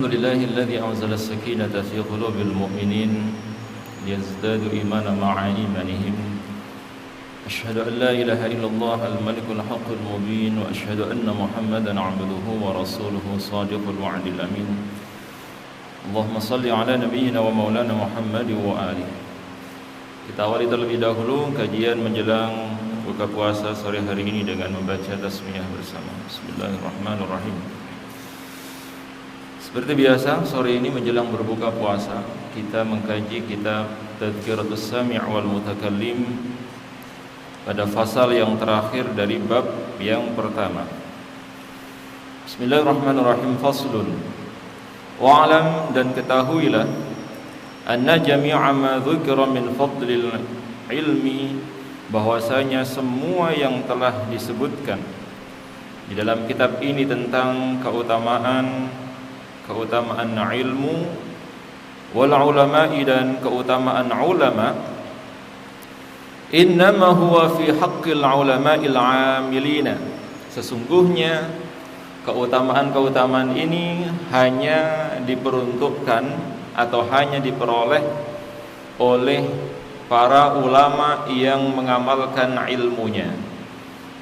لله الذي أنزل السكينة في قلوب المؤمنين ليزدادوا إيمانا مع إيمانهم أشهد أن لا إله إلا الله الملك الحق المبين وأشهد أن محمدا عبده ورسوله صادق الوعد الأمين اللهم صل على نبينا ومولانا محمد وآله. Kita awali terlebih dahulu kajian menjelang buka puasa sore hari ini dengan membaca tasmiyah bersama. Bismillahirrahmanirrahim. Seperti biasa, sore ini menjelang berbuka puasa kita mengkaji kitab Tadhkiratus Sami' wal Mutakallim pada fasal yang terakhir dari bab yang pertama. Bismillahirrahmanirrahim. Faslun. Wa'alam, dan ketahuilah, anna jami'a ma dzukira min fadlil ilmi, bahwasanya semua yang telah disebutkan di dalam kitab ini tentang keutamaan ilmu, wal ulama'i, dan keutamaan ulama, innama huwa fi haqqil ulama'il 'amilina, sesungguhnya keutamaan ini hanya diperuntukkan atau hanya diperoleh oleh para ulama yang mengamalkan ilmunya.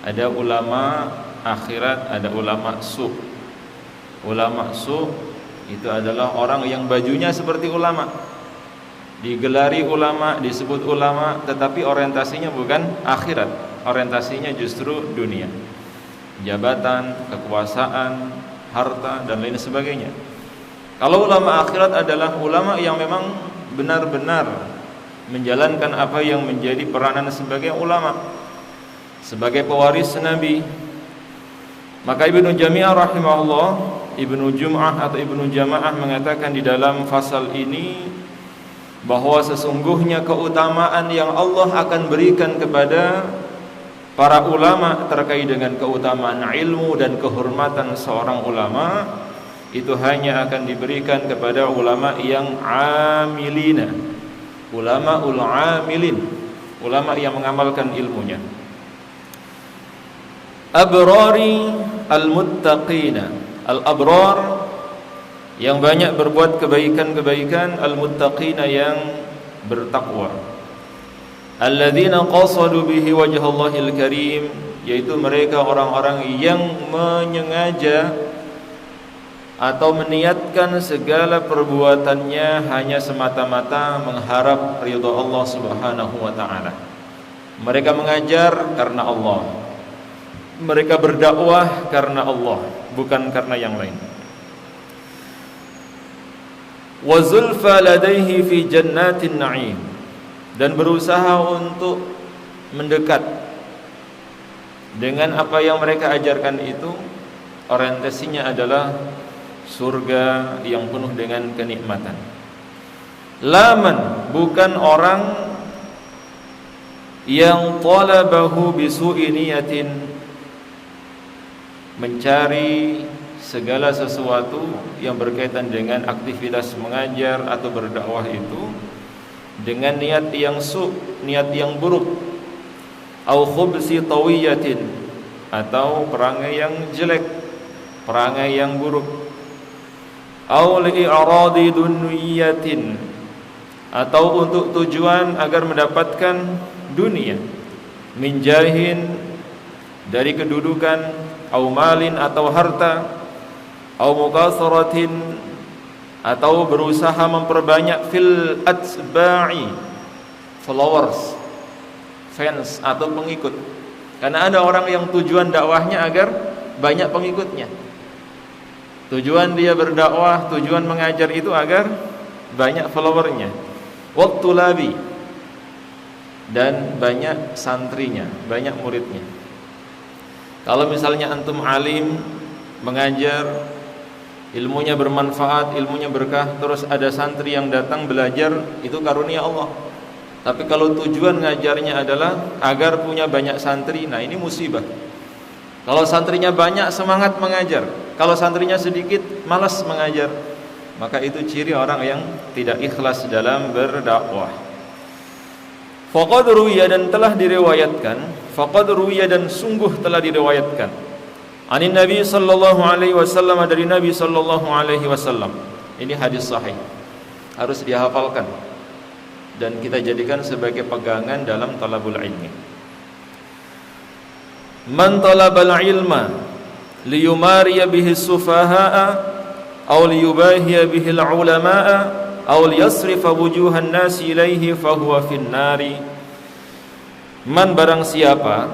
Ada ulama akhirat, ada ulama su'. Ulama su' itu adalah orang yang bajunya seperti ulama, digelari ulama, disebut ulama, tetapi orientasinya bukan akhirat, orientasinya justru dunia, jabatan, kekuasaan, harta, dan lain sebagainya. Kalau ulama akhirat adalah ulama yang memang benar-benar menjalankan apa yang menjadi peranan sebagai ulama, sebagai pewaris Nabi. Maka Ibnu Jami'ah rahimahullah, Ibnu Jum'ah atau Ibnu Jama'ah mengatakan di dalam fasal ini bahwa sesungguhnya keutamaan yang Allah akan berikan kepada para ulama terkait dengan keutamaan ilmu dan kehormatan seorang ulama itu hanya akan diberikan kepada ulama yang amilina, ulamaul amilin, ulama yang mengamalkan ilmunya. Abrari al-muttaqina, al-abrar yang banyak berbuat kebaikan-kebaikan, al-muttaqina yang bertakwa, alladzina qasadu bihi wajhallahil karim, yaitu mereka orang-orang yang menyengaja atau meniatkan segala perbuatannya hanya semata-mata mengharap ridha Allah Subhanahu wa taala. Mereka mengajar karena Allah, mereka berdakwah karena Allah, bukan karena yang lain. Wa zulfa ladaihi fi jannatin na'im, dan berusaha untuk mendekat dengan apa yang mereka ajarkan itu, orientasinya adalah surga yang penuh dengan kenikmatan. Laman, bukan orang yang talabahu bisu'i niyatin, mencari segala sesuatu yang berkaitan dengan aktivitas mengajar atau berdakwah itu dengan niat yang niat yang buruk, au khubsi tawiyatin, atau perangai yang jelek, perangai yang buruk, au li'iradi dunyatin, atau untuk tujuan agar mendapatkan dunia, minjahin, dari kedudukan, au malin, atau harta, au mukasaratin, atau berusaha memperbanyak, fil atba'i, followers, fans atau pengikut. Karena ada orang yang tujuan dakwahnya agar banyak pengikutnya, tujuan dia berdakwah, tujuan mengajar itu agar banyak followernya, waktu labi, dan banyak santrinya, banyak muridnya. Kalau misalnya antum alim, mengajar, ilmunya bermanfaat, ilmunya berkah, terus ada santri yang datang belajar, itu karunia Allah. Tapi kalau tujuan ngajarnya adalah agar punya banyak santri, nah ini musibah. Kalau santrinya banyak, semangat mengajar. Kalau santrinya sedikit, malas mengajar. Maka itu ciri orang yang tidak ikhlas dalam berdakwah. Faqad ruwiya, dan telah diriwayatkan, faqad ruwiya, dan sungguh telah diriwayatkan, anin Nabi sallallahu alaihi wasallam, dari Nabi sallallahu alaihi wasallam, Ini hadis sahih, harus dihafalkan dan kita jadikan sebagai pegangan dalam talabul ilmi. Man talabal ilma liyumariya bihi sufaha'a aw liyubahiya bihi al-ulama'a aw liyasrifa wujuhan nasi ilaihi fahuwa fin nari. Man, barang siapa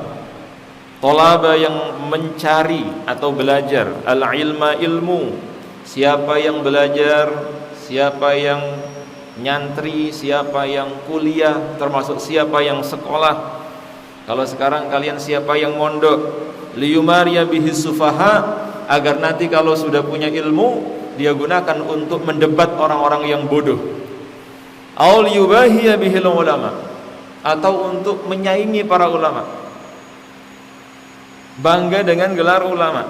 talaba yang mencari atau belajar al-ilma, ilmu, siapa yang belajar, siapa yang nyantri, siapa yang kuliah, termasuk siapa yang sekolah. Kalau sekarang kalian siapa yang mondok, liyumariya bihi sufaha, agar nanti kalau sudah punya ilmu dia gunakan untuk mendebat orang-orang yang bodoh. Aul yubahiya bihil ulama, atau untuk menyaingi para ulama, bangga dengan gelar ulama.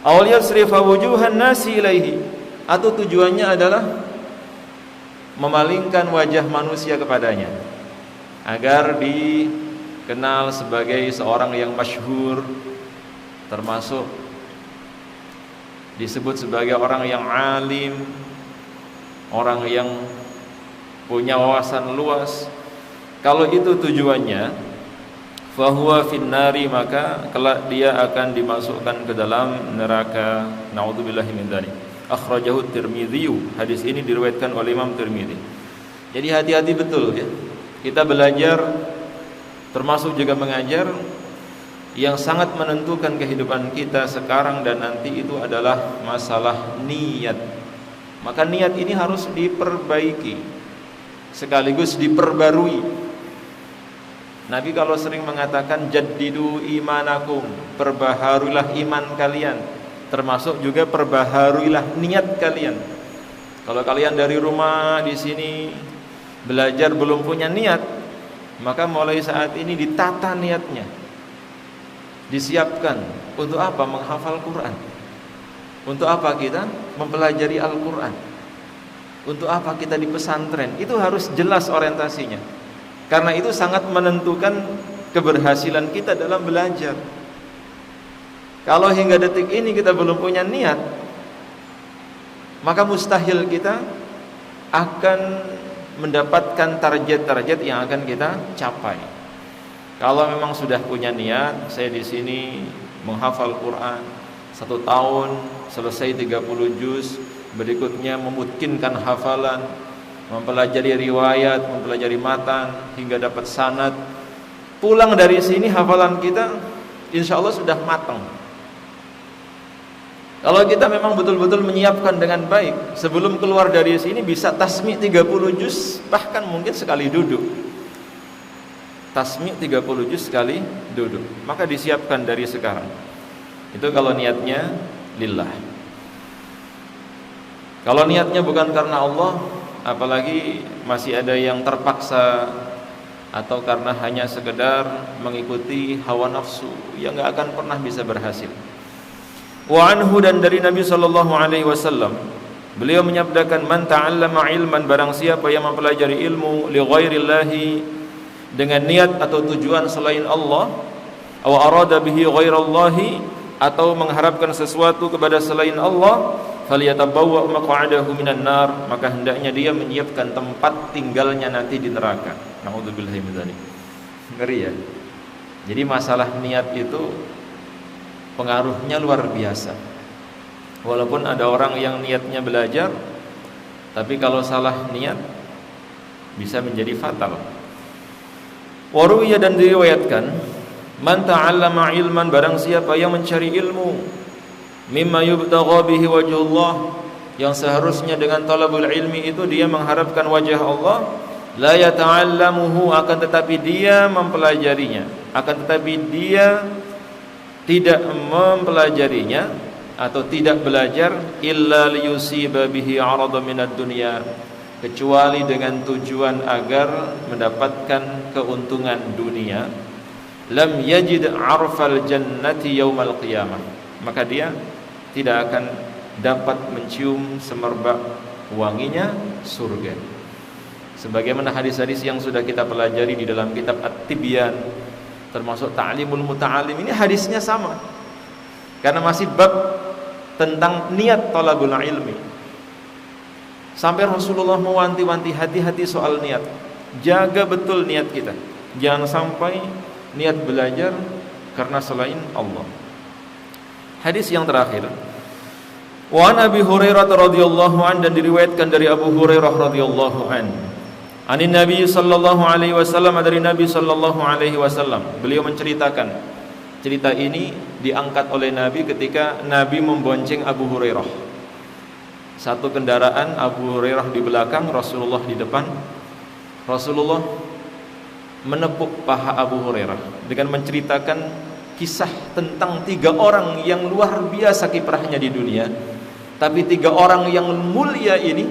Aul yasrifa wujuhan nasi ilaihi, atau tujuannya adalah memalingkan wajah manusia kepadanya agar dikenal sebagai seorang yang masyhur, termasuk disebut sebagai orang yang alim, orang yang punya wawasan luas. Kalau itu tujuannya, fahuwa finnari, maka kelak dia akan dimasukkan ke dalam neraka. Naudzubillahi min dzalik. Akhrajahu Tirmidzi. Hadis ini diriwayatkan oleh Imam Tirmidzi. Jadi hati-hati betul ya. Kita belajar, termasuk juga mengajar, yang sangat menentukan kehidupan kita sekarang dan nanti itu adalah masalah niat. Maka niat ini harus diperbaiki sekaligus diperbarui. Nabi kalau sering mengatakan jaddidu imanakum, perbaharuilah iman kalian, termasuk juga perbaharuilah niat kalian. Kalau kalian dari rumah di sini belajar belum punya niat, maka mulai saat ini ditata niatnya, disiapkan. Untuk apa? Menghafal Quran. Untuk apa kita mempelajari Al-Quran? Untuk apa kita di pesantren? Itu harus jelas orientasinya, karena itu sangat menentukan keberhasilan kita dalam belajar. Kalau hingga detik ini kita belum punya niat, maka mustahil kita akan mendapatkan target-target yang akan kita capai. Kalau memang sudah punya niat, saya di sini menghafal Quran 1 tahun, selesai 30 juz, berikutnya memutkinkan hafalan, mempelajari riwayat, mempelajari matan hingga dapat sanad. Pulang dari sini hafalan kita insya Allah sudah matang. Kalau kita memang betul-betul menyiapkan dengan baik, sebelum keluar dari sini bisa tasmi' 30 juz, bahkan mungkin sekali duduk. Tasmi' 30 juz sekali duduk. Maka disiapkan dari sekarang. Itu kalau niatnya lillah. Kalau niatnya bukan karena Allah, apalagi masih ada yang terpaksa atau karena hanya sekedar mengikuti hawa nafsu, yang enggak akan pernah bisa berhasil. Wa anhu, dan dari Nabi sallallahu alaihi wasallam, beliau menyabdakan, man ta'allama ilman, barang siapa yang mempelajari ilmu li ghairillahi, dengan niat atau tujuan selain Allah, aw arada bihi ghairallahi, atau mengharapkan sesuatu kepada selain Allah, falyatabawwa maq'adahu minan nar, maka hendaknya dia menyiapkan tempat tinggalnya nanti di neraka. Naudzubillahi min dzalik. Ngeri ya. Jadi masalah niat itu pengaruhnya luar biasa. Walaupun ada orang yang niatnya belajar, tapi kalau salah niat bisa menjadi fatal. Waruya, dan diriwayatkan, man ta'allama ilman, barang siapa yang mencari ilmu, mimma yubtagha bihi wajhullah, yang seharusnya dengan talabul ilmi itu dia mengharapkan wajah Allah, la yata'allamuhu, akan tetapi dia mempelajarinya, akan tetapi dia tidak mempelajarinya atau tidak belajar, illa liyusiba bihi 'arada minad dunya, kecuali dengan tujuan agar mendapatkan keuntungan dunia, lam yajid 'arfal jannati yaumal qiyamah, maka dia tidak akan dapat mencium semerbak wanginya surga. Sebagaimana hadis-hadis yang sudah kita pelajari di dalam kitab At-Tibyan, termasuk Ta'limul Muta'alim, ini hadisnya sama, karena masih bab tentang niat talabul ilmi. Sampai Rasulullah mewanti-wanti, hati-hati soal niat. Jaga betul niat kita. Jangan sampai niat belajar karena selain Allah. Hadis yang terakhir. Wa an Abi Hurairah radhiyallahu an, dan diriwayatkan dari Abu Hurairah radhiyallahu an. Anin Nabi sallallahu alaihi wasallam, dari Nabi sallallahu alaihi wasallam. Beliau menceritakan, cerita ini diangkat oleh Nabi ketika Nabi membonceng Abu Hurairah. Satu kendaraan, Abu Hurairah di belakang, Rasulullah di depan. Rasulullah menepuk paha Abu Hurairah dengan menceritakan kisah tentang 3 orang yang luar biasa kiprahnya di dunia. Tapi 3 orang yang mulia ini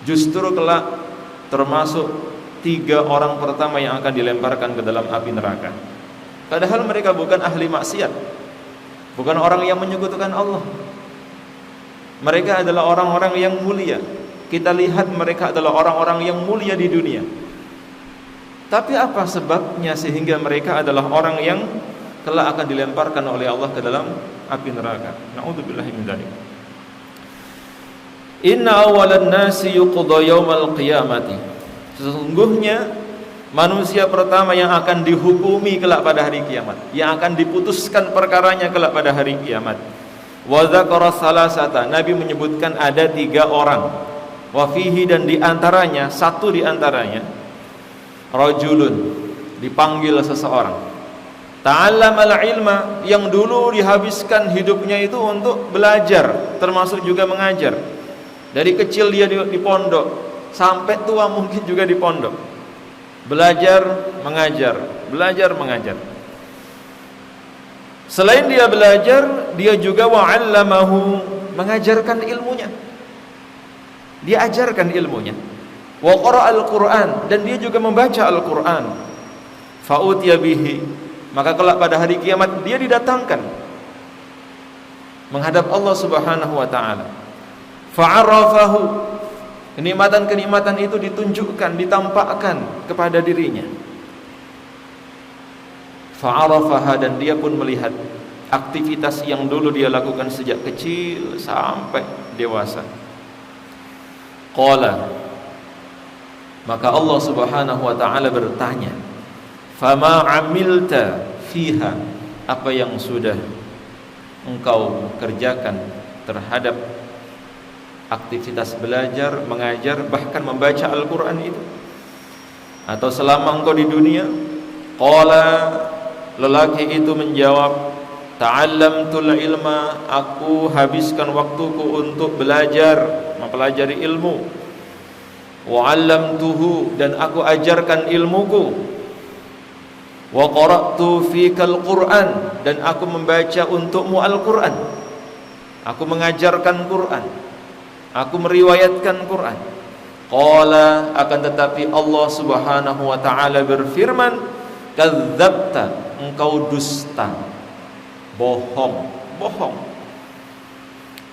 justru kelak termasuk 3 orang pertama yang akan dilemparkan ke dalam api neraka. Padahal mereka bukan ahli maksiat, bukan orang yang menyekutukan Allah. Mereka adalah orang-orang yang mulia. Kita lihat mereka adalah orang-orang yang mulia di dunia. Tapi apa sebabnya sehingga mereka adalah orang yang kelak akan dilemparkan oleh Allah ke dalam api neraka? Na'udzubillahi min dzalik. Inna awalan nasi yuqda yaumal qiyamati. Sesungguhnya manusia pertama yang akan dihukumi kelak pada hari kiamat, yang akan diputuskan perkaranya kelak pada hari kiamat. Wa dzakara salasata. Nabi menyebutkan ada 3 orang. Wa fihi, dan diantaranya, satu diantaranya, rajulun, dipanggil seseorang, ta'allamal ilma, yang dulu dihabiskan hidupnya itu untuk belajar, termasuk juga mengajar. Dari kecil dia di pondok, sampai tua mungkin juga di pondok. Belajar, mengajar, belajar, mengajar. Selain dia belajar, dia juga wa'allamahu, mengajarkan ilmunya. Dia ajarkan ilmunya. Wa qara'al Qur'an, dan dia juga membaca Al-Qur'an. Fa'utiya bihi, maka kelak pada hari kiamat dia didatangkan menghadap Allah Subhanahu wa taala. Fa'arafahu, kenikmatan-kenikmatan itu ditunjukkan, ditampakkan kepada dirinya. Fa'arafaha, dan dia pun melihat aktivitas yang dulu dia lakukan sejak kecil sampai dewasa. Qala, maka Allah Subhanahu wa taala bertanya, "Fama 'amilta fiha?" Apa yang sudah engkau kerjakan terhadap aktivitas belajar, mengajar, bahkan membaca Al-Qur'an itu? Atau selama engkau di dunia? Qala, lelaki itu menjawab, "Ta'allamtul ilma." Aku habiskan waktuku untuk belajar, mempelajari ilmu. Wa 'allamtuhu, dan aku ajarkan ilmuku. Wa qara'tu fikal Qur'an, dan aku membaca untukmu Al-Qur'an. Aku mengajarkan Qur'an, aku meriwayatkan Qur'an. Qala, akan tetapi Allah Subhanahu wa taala berfirman, "Kadzdzabta," engkau dusta, bohong, bohong.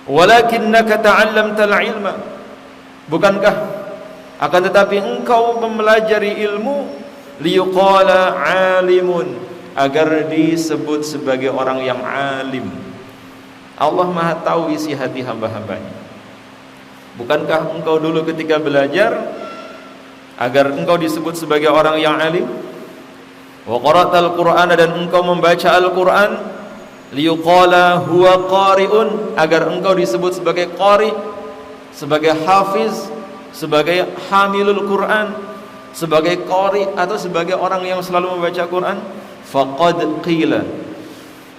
"Walakinnaka ta'allamtal ilma," bukankah akan tetapi engkau mempelajari ilmu, liyuqala 'alimun, agar disebut sebagai orang yang alim. Allah Maha tahu isi hati hamba-hambanya. Bukankah engkau dulu ketika belajar agar engkau disebut sebagai orang yang alim? Wa qara'tal Qur'ana, dan engkau membaca Al-Qur'an, liyuqala huwa qari'un, agar engkau disebut sebagai qari, sebagai hafiz, sebagai hamilul Qur'an, sebagai qari, atau sebagai orang yang selalu membaca Qur'an. Faqad qila,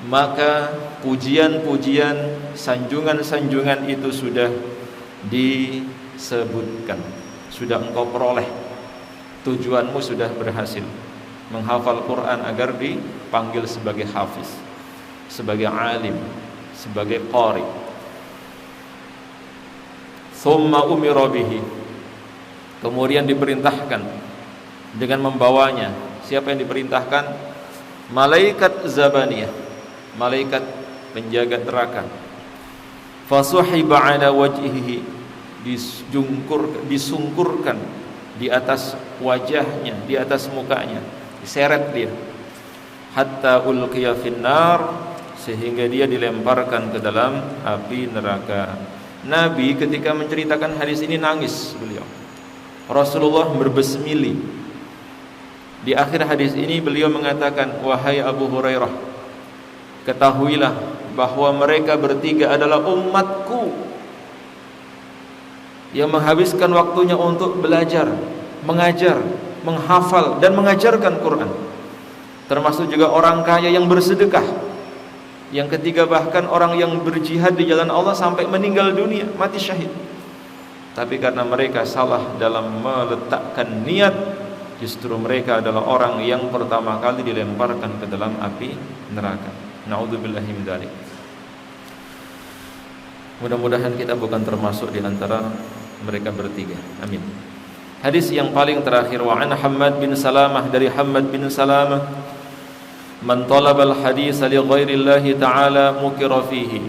maka pujian-pujian, sanjungan-sanjungan itu sudah disebutkan, sudah engkau peroleh. Tujuanmu sudah berhasil, menghafal Quran agar dipanggil sebagai hafiz, sebagai alim, sebagai qari. Thumma umira bihi, kemudian diperintahkan dengan membawanya. Siapa yang diperintahkan? Malaikat Zabaniyah, malaikat penjaga neraka. Fasuhiba ala wajhihi, disungkurkan di atas wajahnya, di atas mukanya, diseret dia. Hatta ulqiya finnar, sehingga dia dilemparkan ke dalam api neraka. Nabi ketika menceritakan hadis ini nangis beliau. Rasulullah berbesmili. Di akhir hadis ini beliau mengatakan, wahai Abu Hurairah, ketahuilah bahwa mereka bertiga adalah umatku yang menghabiskan waktunya untuk belajar, mengajar, menghafal dan mengajarkan Quran. Termasuk juga orang kaya yang bersedekah. Yang ketiga bahkan orang yang berjihad di jalan Allah sampai meninggal dunia, mati syahid. Tapi karena mereka salah dalam meletakkan niat, justru mereka adalah orang yang pertama kali dilemparkan ke dalam api neraka. Na'udzubillahi min dzalik. Mudah-mudahan kita bukan termasuk di antara mereka bertiga. Amin. Hadis yang paling terakhir, wa an Hammad bin Salamah, dari Hammad bin Salamah, man talabal hadis li ghairillahi ta'ala mukira fihi.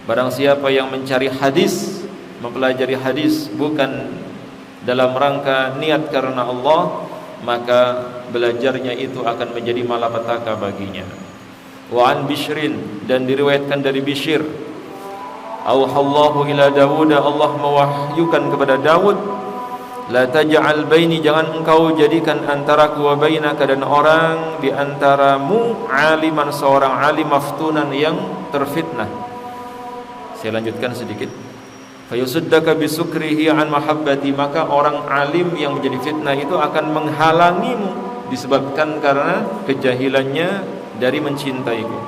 Barang siapa yang mencari hadis, mempelajari hadis bukan dalam rangka niat karena Allah, maka belajarnya itu akan menjadi malapetaka baginya. Wa an Bishrin, dan diriwayatkan dari Bishr, auhallahu ila Dawud, Allah mewahyukan kepada Daud, la taj'al baini, jangan engkau jadikan antaraku wa bainaka, dan orang di antaramu, aliman, seorang alim, maftunan, yang terfitnah. Saya lanjutkan sedikit. Fayusuddaka bisukrihi an mahabbati, maka orang alim yang menjadi fitnah itu akan menghalangimu disebabkan karena kejahilannya dari mencintaiku.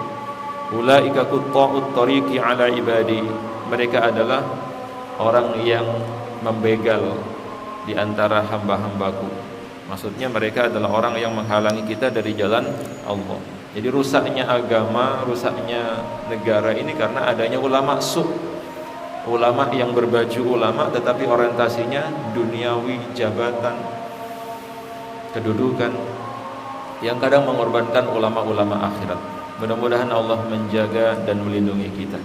Ulaika qutta'ut tariqi ala ibadi, mereka adalah orang yang membegal di antara hamba-hambaku. Maksudnya mereka adalah orang yang menghalangi kita dari jalan Allah. Jadi rusaknya agama, rusaknya negara ini karena adanya ulama su', ulama yang berbaju ulama tetapi orientasinya duniawi, jabatan, kedudukan, yang kadang mengorbankan ulama-ulama akhirat. Mudah-mudahan Allah menjaga dan melindungi kita.